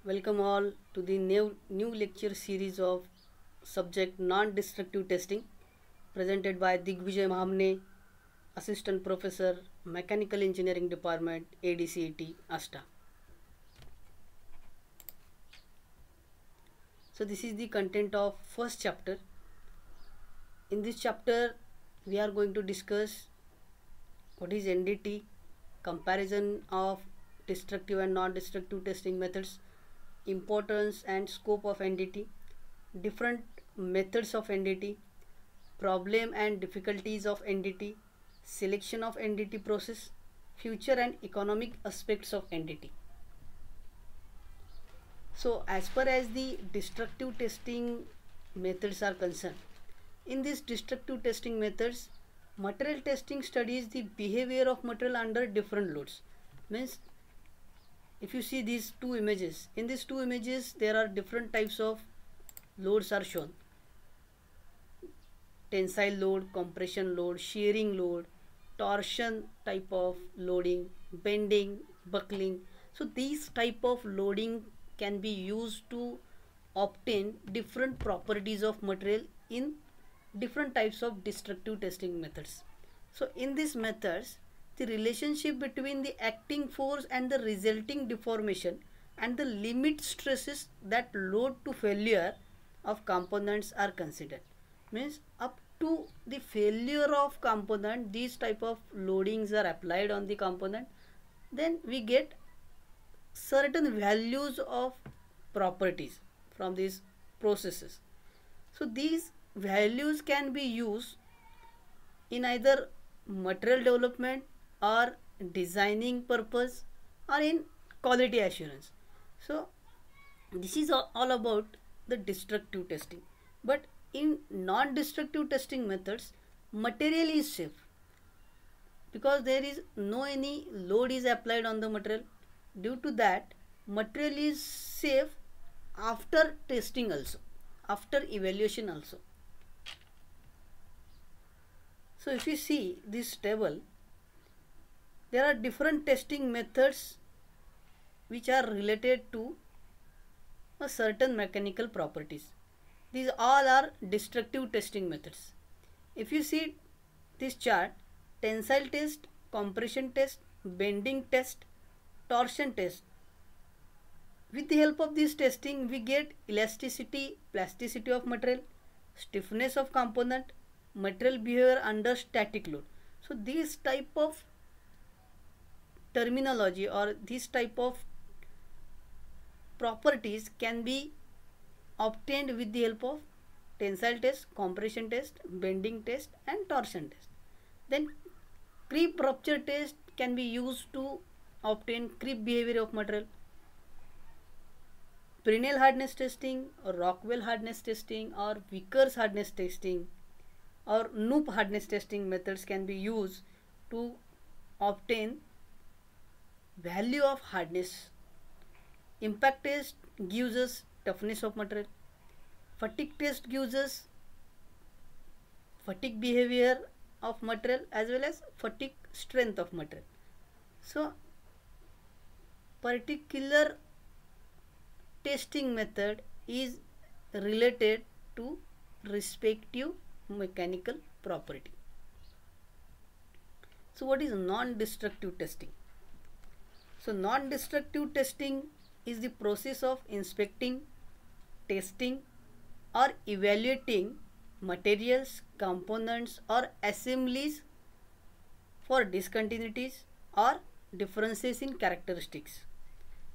Welcome all to the new lecture series of subject non-destructive testing presented by Digvijay Mahamne, Assistant Professor, Mechanical Engineering Department, ADCET, ASTA. So this is the content of first chapter. In this chapter, we are going to discuss what is NDT, comparison of destructive and non-destructive testing methods, importance and scope of NDT, different methods of NDT, problem and difficulties of NDT, selection of NDT process, future and economic aspects of NDT. So as far as the destructive testing methods are concerned, in these destructive testing methods, material testing studies the behavior of material under different loads. Means if you see these two images, in these two images there are different types of loads are shown. Tensile load, compression load, shearing load, torsion type of loading, bending, buckling. So these type of loading can be used to obtain different properties of material in different types of destructive testing methods. So in these methods, the relationship between the acting force and the resulting deformation and the limit stresses that load to failure of components are considered. Means up to the failure of component, these type of loadings are applied on the component, then we get certain values of properties from these processes. So these values can be used in either material development or designing purpose or in quality assurance. So this is all about the destructive testing. But in non-destructive testing methods, material is safe because there is no any load is applied on the material. Due to that, material is safe after testing also, after evaluation also. So if you see this table, there are different testing methods which are related to a certain mechanical properties. These all are destructive testing methods. If you see this chart, tensile test, compression test, bending test, torsion test. With the help of this testing, we get elasticity, plasticity of material, stiffness of component, material behavior under static load. So this type of terminology or this type of properties can be obtained with the help of tensile test, compression test, bending test and torsion test. Then creep rupture test can be used to obtain creep behavior of material. Fresnel hardness testing or Rockwell hardness testing or Vickers hardness testing or Knoop hardness testing methods can be used to obtain value of hardness. Impact test gives us toughness of material. Fatigue test gives us fatigue behavior of material as well as fatigue strength of material. So particular testing method is related to respective mechanical property. So what is non-destructive testing? So non-destructive testing is the process of inspecting, testing or evaluating materials, components or assemblies for discontinuities or differences in characteristics,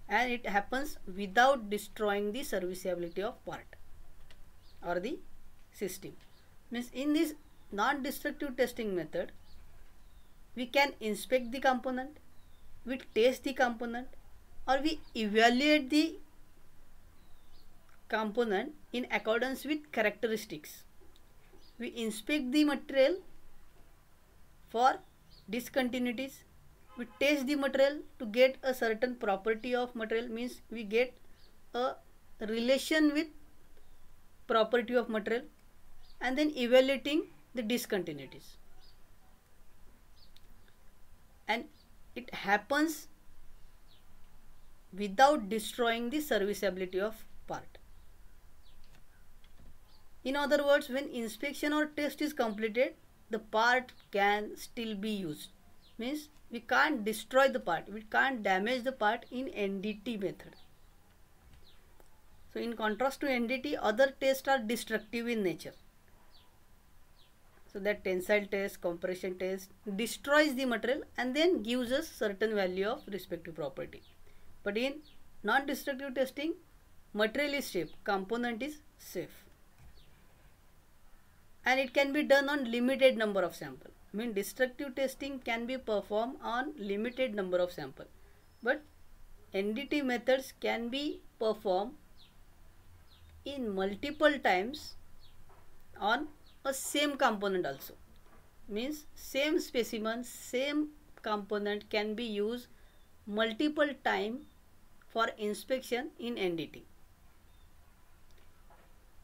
and it happens without destroying the serviceability of part or the system. Means in this non-destructive testing method, we can inspect the component, we test the component or we evaluate the component in accordance with characteristics. We inspect the material for discontinuities, we test the material to get a certain property of material, means we get a relation with property of material, and then evaluating the discontinuities. And it happens without destroying the serviceability of part. In other words, when inspection or test is completed, the part can still be used. Means we can't destroy the part, we can't damage the part in NDT method. So in contrast to NDT, other tests are destructive in nature. So that tensile test, compression test destroys the material and then gives us certain value of respective property. But in non-destructive testing, material is safe, component is safe. And it can be done on limited number of sample. I mean, destructive testing can be performed on limited number of sample, but NDT methods can be performed in multiple times on a same component also. Means same specimen, same component can be used multiple time for inspection in NDT.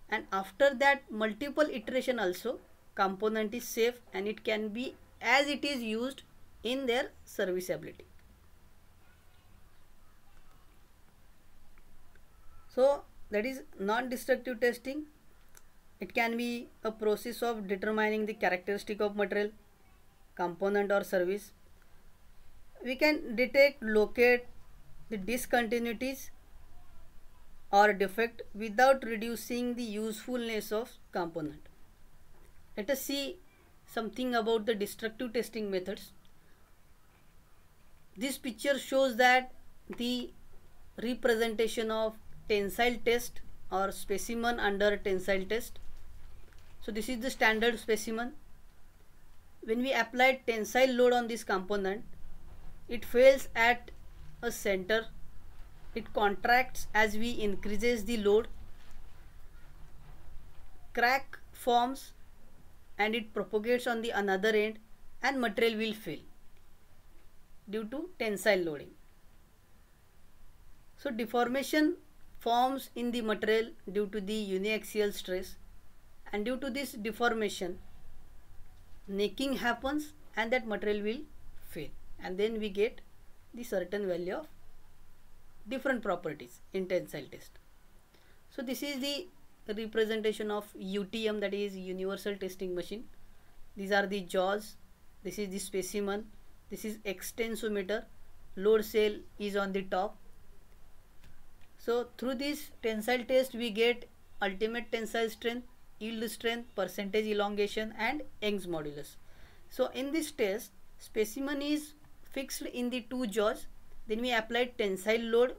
And after that multiple iteration also, component is safe and it can be as it is used in their serviceability. So that is non-destructive testing. It can be a process of determining the characteristic of material, component or service. We can detect, locate the discontinuities or defect without reducing the usefulness of component. Let us see something about the destructive testing methods. This picture shows that the representation of tensile test or specimen under tensile test. So this is the standard specimen. When we apply tensile load on this component, it fails at a center. It contracts as we increases the load, crack forms and it propagates on the another end and material will fail due to tensile loading. So deformation forms in the material due to the uniaxial stress, and due to this deformation necking happens and that material will fail, and then we get the certain value of different properties in tensile test. So this is the representation of UTM, that is universal testing machine. These are the jaws, this is the specimen, this is extensometer, load cell is on the top. So through this tensile test we get ultimate tensile strength, yield strength, percentage elongation and Young's modulus. So in this test, specimen is fixed in the two jaws, then we apply tensile load.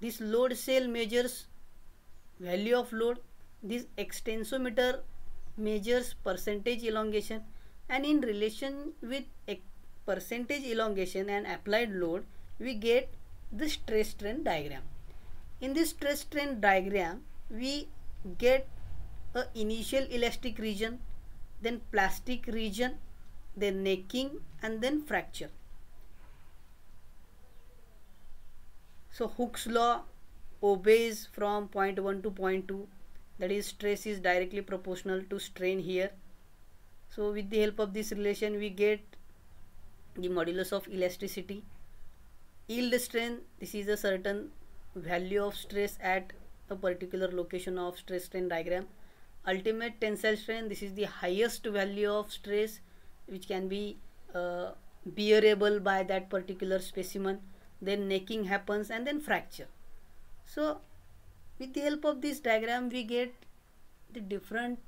This load cell measures value of load, this extensometer measures percentage elongation, and in relation with percentage elongation and applied load we get the stress strain diagram. In this stress strain diagram we get a initial elastic region, then plastic region, then necking and then fracture. So Hooke's law obeys from point 1 to point 2, that is stress is directly proportional to strain here. So with the help of this relation we get the modulus of elasticity. Yield strength, this is a certain value of stress at a particular location of stress strain diagram. Ultimate tensile strength, this is the highest value of stress which can be bearable by that particular specimen. Then necking happens and then fracture. So with the help of this diagram we get the different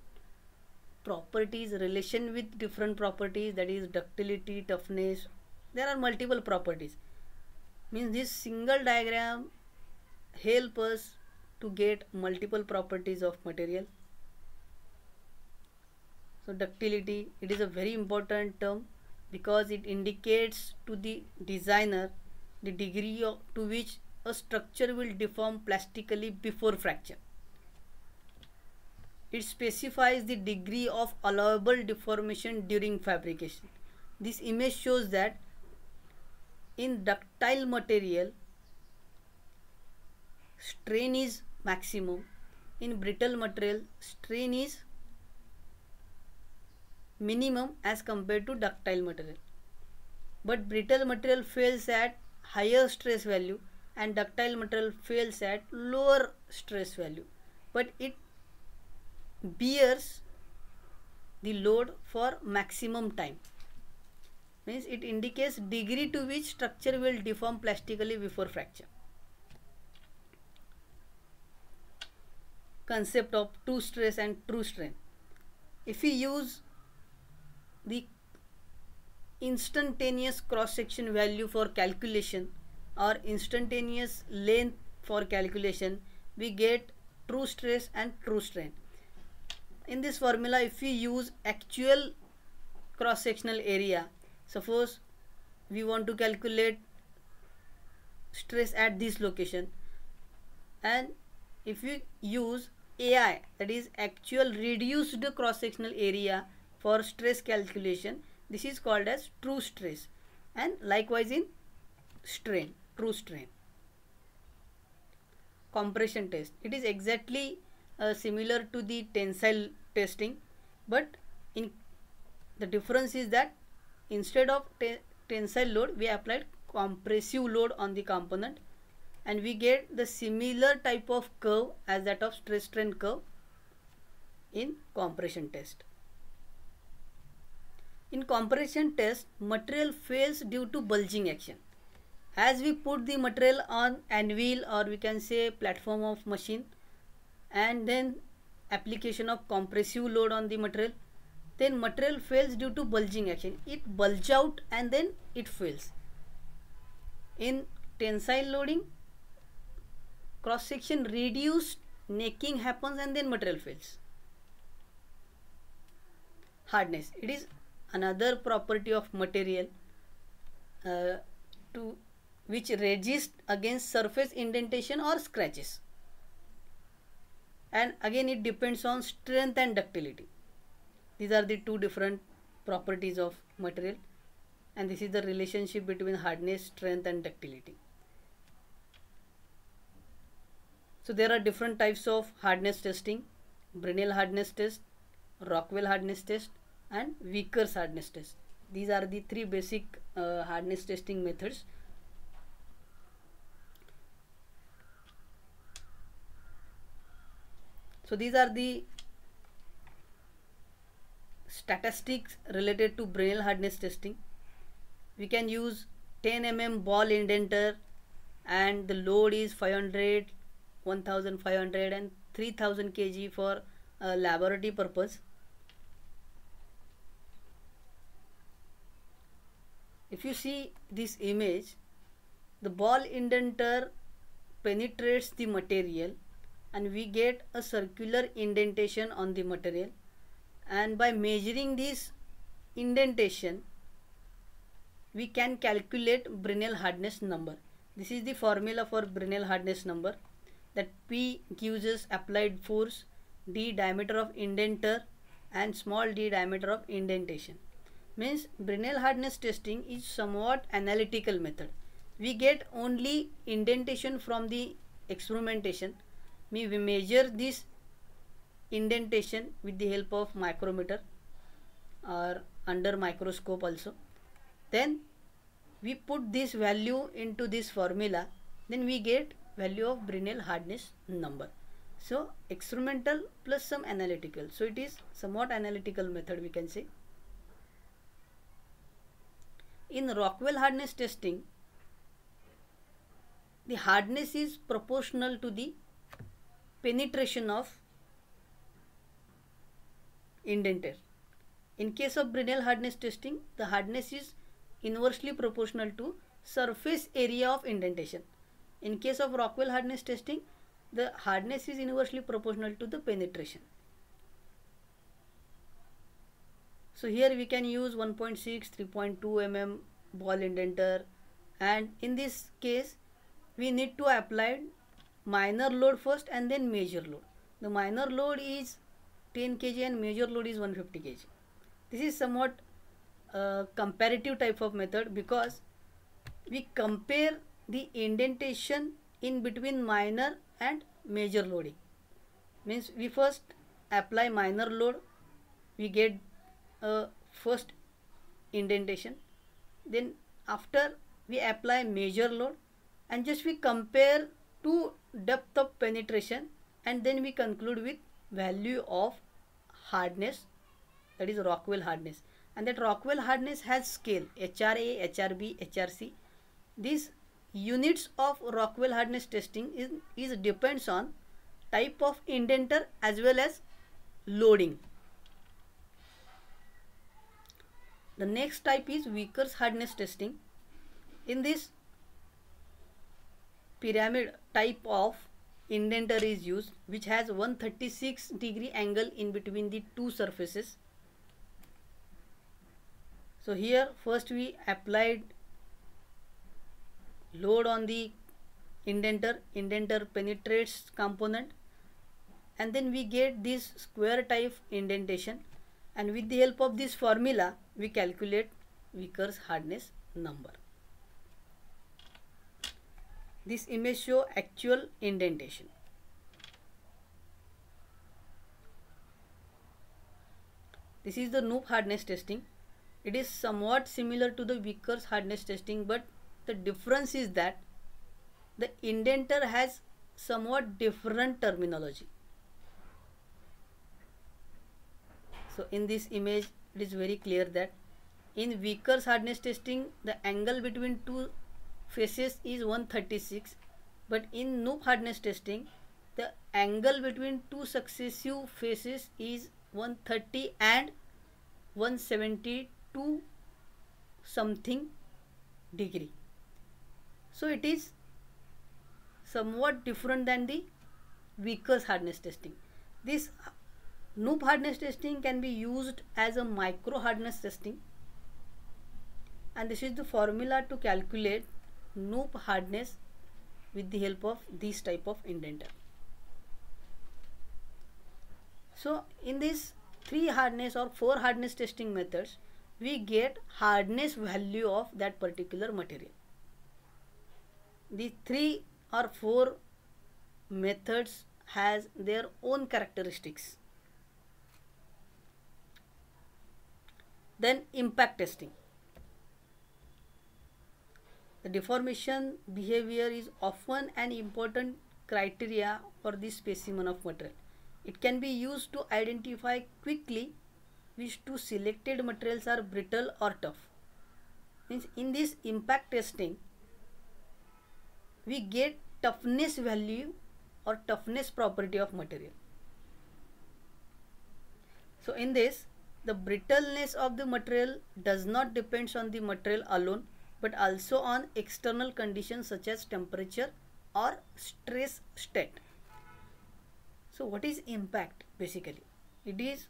properties, relation with different properties, that is ductility, toughness. There are multiple properties. Means this single diagram help us to get multiple properties of material. So ductility, it is a very important term because it indicates to the designer the degree to which a structure will deform plastically before fracture. It specifies the degree of allowable deformation during fabrication. This image shows that in ductile material strain is maximum, in brittle material strain is minimum as compared to ductile material, but brittle material fails at higher stress value and ductile material fails at lower stress value, but it bears the load for maximum time. Means it indicates degree to which structure will deform plastically before fracture. Concept of true stress and true strain. If we use the instantaneous cross section value for calculation or instantaneous length for calculation, we get true stress and true strain. In this formula, if we use actual cross sectional area, suppose we want to calculate stress at this location, and if we use AI, that is actual reduced cross sectional area for stress calculation, this is called as true stress, and likewise in strain, true strain. Compression test, it is exactly similar to the tensile testing, but in the difference is that instead of tensile load, we applied compressive load on the component, and we get the similar type of curve as that of stress strain curve in compression test. In compression test, material fails due to bulging action. As we put the material on anvil, or we can say platform of machine, and then application of compressive load on the material, then material fails due to bulging action. It bulge out and then it fails. In tensile loading, cross section reduced, necking happens, and then material fails. Hardness, it is another property of material to which resists against surface indentation or scratches, and again it depends on strength and ductility. These are the two different properties of material, and this is the relationship between hardness, strength and ductility. So there are different types of hardness testing: Brinell hardness test, Rockwell hardness test, and Vickers hardness test. These are the three basic hardness testing methods. So these are the statistics related to Brinell hardness testing. We can use 10 mm ball indenter, and the load is 500, 1500 and 3000 kg for laboratory purpose. If you see this image, the ball indenter penetrates the material, and we get a circular indentation on the material, and by measuring this indentation we can calculate Brinell hardness number. This is the formula for Brinell hardness number, that P gives us applied force, D diameter of indenter, and small d diameter of indentation. Means Brinell hardness testing is somewhat analytical method. We get only indentation from the experimentation. We measure this indentation with the help of micrometer or under microscope also. Then we put this value into this formula, then we get value of Brinell hardness number. So experimental plus some analytical. So it is somewhat analytical method, we can say. In Rockwell hardness testing, the hardness is proportional to the penetration of indenter. In case of Brinell hardness testing, the hardness is inversely proportional to surface area of indentation. In case of Rockwell hardness testing, the hardness is inversely proportional to the penetration. So here we can use 1.6, 3.2 mm ball indenter, and in this case we need to apply minor load first and then major load. The minor load is 10 kg and major load is 150 kg. This is somewhat comparative type of method, because we compare the indentation in between minor and major loading. Means we first apply minor load, we get first indentation, then after we apply major load, and just we compare to depth of penetration, and then we conclude with value of hardness, that is Rockwell hardness. And that Rockwell hardness has scale HRA, HRB, HRC. These units of Rockwell hardness testing is depends on type of indenter as well as loading. The next type is Vickers hardness testing. In this pyramid type of indenter is used, which has 136-degree angle in between the two surfaces. So here first we applied load on the indenter penetrates component, and then we get this square type indentation, and with the help of this formula we calculate Vickers hardness number. This image show actual indentation. This is the Knoop hardness testing. It is somewhat similar to the Vickers hardness testing, but the difference is that the indenter has somewhat different terminology. So in this image it is very clear that in Vickers hardness testing the angle between two faces is 136, but in Knoop hardness testing the angle between two successive faces is 130 and 172 something degree. So it is somewhat different than the Vickers hardness testing. This Knoop hardness testing can be used as a micro hardness testing, and this is the formula to calculate Knoop hardness with the help of this type of indenter. So in this 3 hardness or 4 hardness testing methods, we get hardness value of that particular material. The 3 or 4 methods has their own characteristics. Then impact testing. The deformation behavior is often an important criteria for this specimen of material. It can be used to identify quickly which two selected materials are brittle or tough. Means in this impact testing, we get toughness value or toughness property of material. So in this, the brittleness of the material does not depend on the material alone, but also on external conditions such as temperature or stress state. So what is impact basically? It is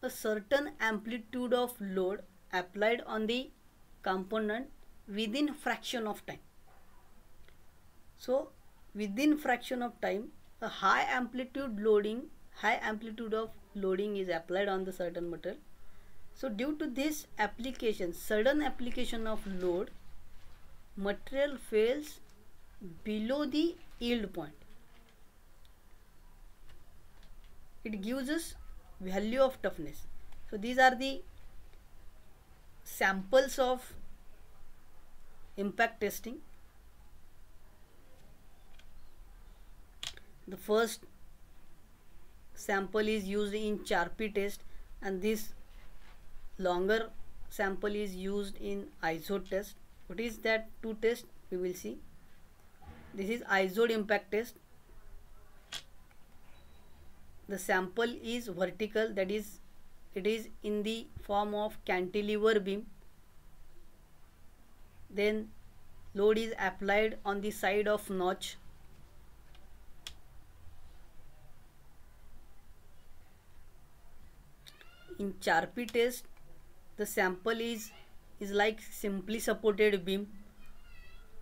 a certain amplitude of load applied on the component within fraction of time. So within fraction of time, a high amplitude of loading is applied on the certain material. So due to this application, sudden application of load, material fails below the yield point. It gives us value of toughness. So these are the samples of impact testing. The first sample is used in Charpy test, and this longer sample is used in ISO test. What is that two test? We will see. This is ISO impact test. The sample is vertical, that is it is in the form of cantilever beam. Then load is applied on the side of notch. In Charpy test, the sample is like simply supported beam,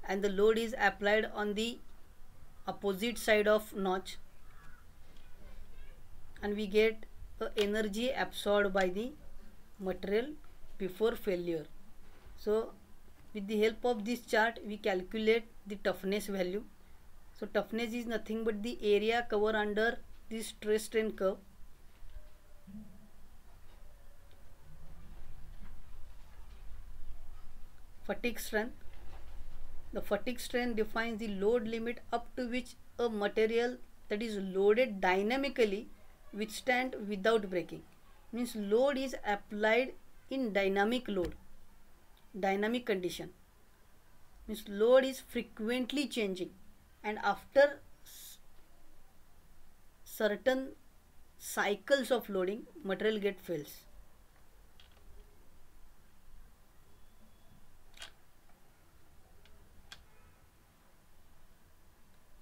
and the load is applied on the opposite side of notch, and we get the energy absorbed by the material before failure. So with the help of this chart, we calculate the toughness value. So toughness is nothing but the area covered under this stress strain curve. Fatigue strength. The fatigue strength defines the load limit up to which a material that is loaded dynamically withstand without breaking. Means load is applied in dynamic condition. Means load is frequently changing, and after certain cycles of loading, material get fails.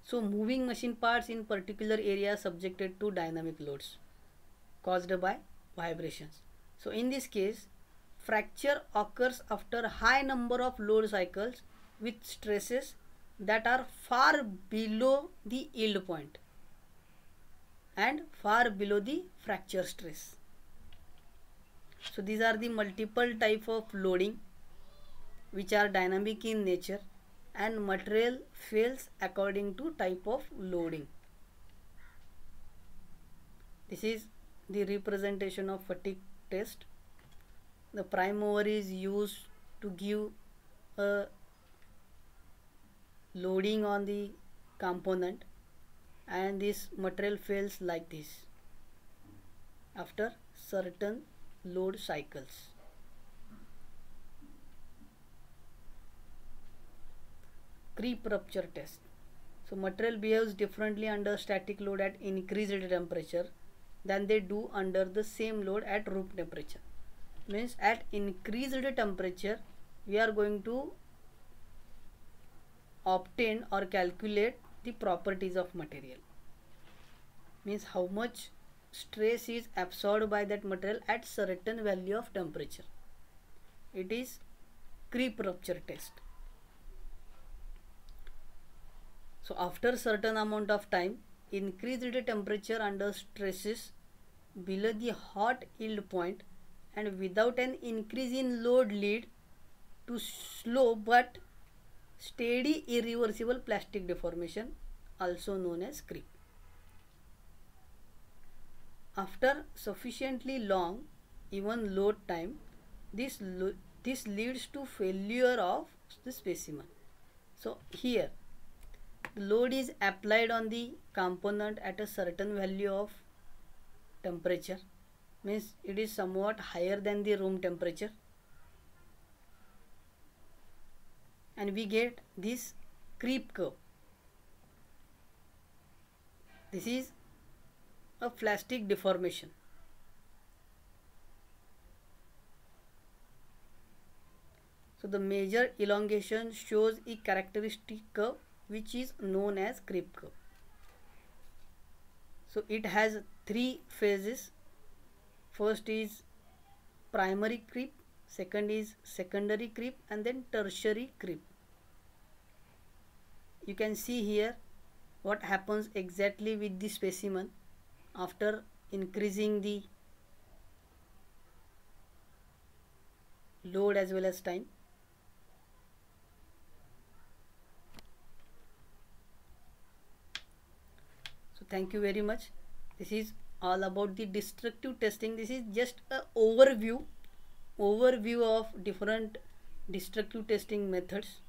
So moving machine parts in particular area subjected to dynamic loads caused by vibrations. So in this case, fracture occurs after high number of load cycles with stresses that are far below the yield point and far below the fracture stress. So these are the multiple type of loading which are dynamic in nature, and material fails according to type of loading. This is the representation of fatigue test. The prime mover is used to give a loading on the component, and this material fails like this after certain load cycles. Creep rupture test. So material behaves differently under static load at increased temperature than they do under the same load at room temperature. Means at increased temperature we are going to obtain or calculate the properties of material. Means how much stress is absorbed by that material at certain value of temperature. It is creep rupture test. So after certain amount of time, increased temperature under stresses below the hot yield point and without an increase in load lead to slow but steady irreversible plastic deformation, also known as creep. After sufficiently long even load time, this leads to failure of the specimen. So here the load is applied on the component at a certain value of temperature, means it is somewhat higher than the room temperature, and we get this creep curve. This is a plastic deformation. So the major elongation shows a characteristic curve which is known as creep curve. So it has three phases. First is primary creep, second is secondary creep, and then tertiary creep. You can see here what happens exactly with the specimen after increasing the load as well as time. So thank you very much. This is all about the destructive testing. This is just an overview of different destructive testing methods.